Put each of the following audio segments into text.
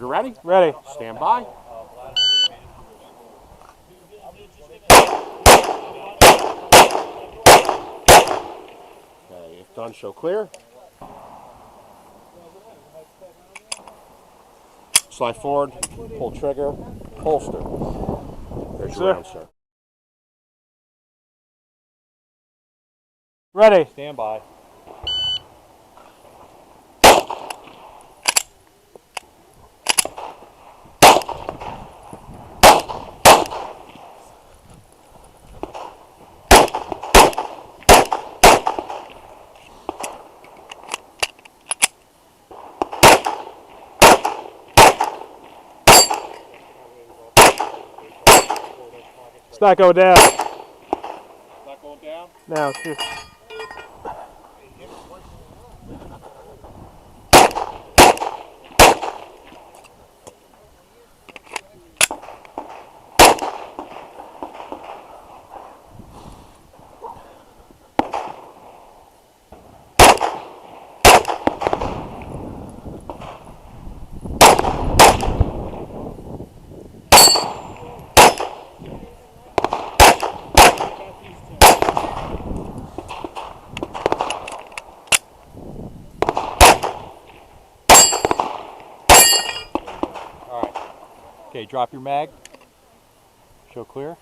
ready? Ready. Stand by. Okay, if done, show clear. Slide forward, pull trigger, holster. There's your round, sir. Ready. Stand by. It's not going down. Not going down? No. Okay, drop your mag. Show clear.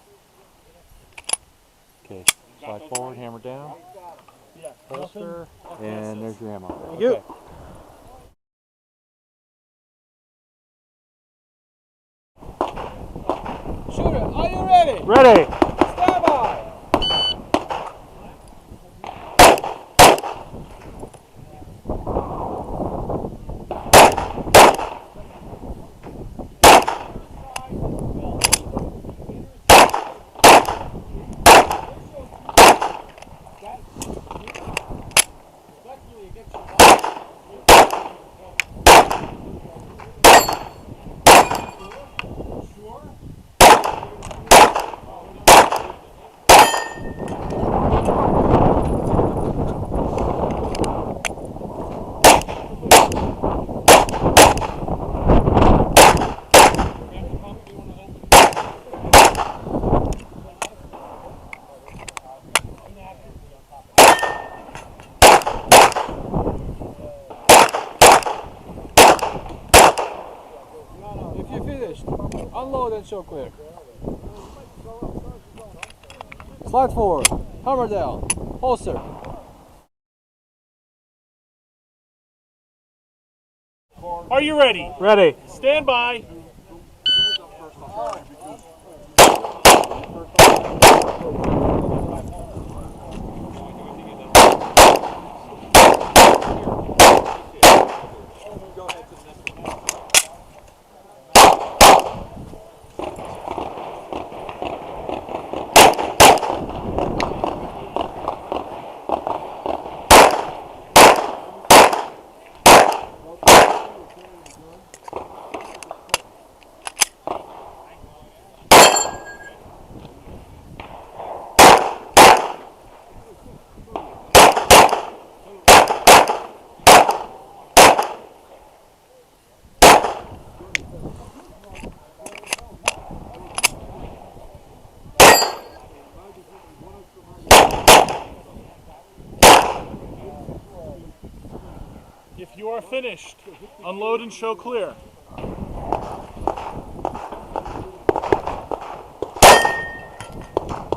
Okay, slide forward, hammer down. Holster, and there's your ammo. Thank you. Shooter, are you ready? Ready. Stand by. If you're finished, unload and show clear. Slide forward, hammer down, holster. Are you ready? Ready. Stand by. If you are finished, unload and show clear.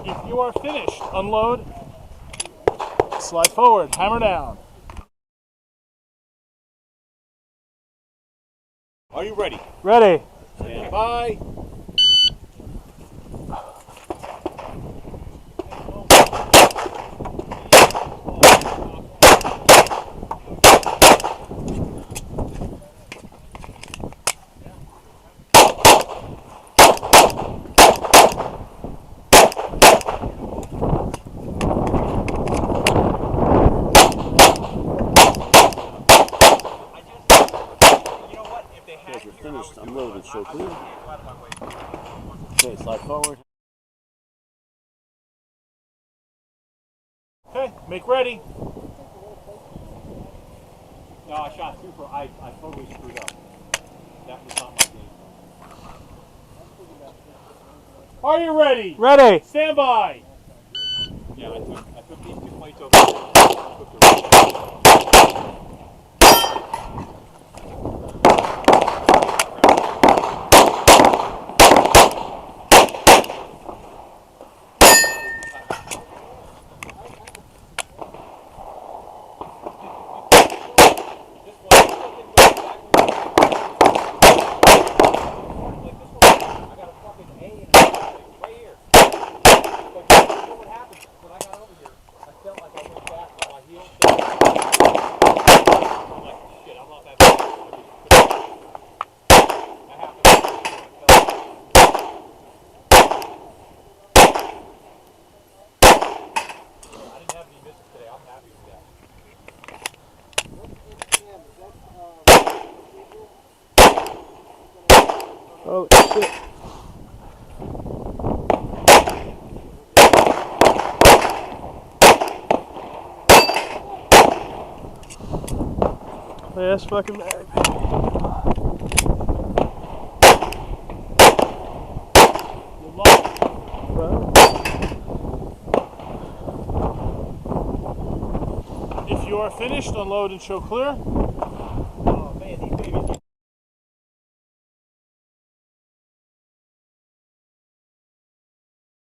If you are finished, unload, slide forward, hammer down. Are you ready? Ready. Stand by. If you're finished, unload and show clear. Okay, slide forward. Okay, make ready. No, I shot two for, I totally screwed up. That was not my Are you ready? Ready. Stand by. Yeah, I took these two plates over. Took the Oh shit. Yeah, that's fucking bad. Good luck. Well, If you are finished, unload and show clear.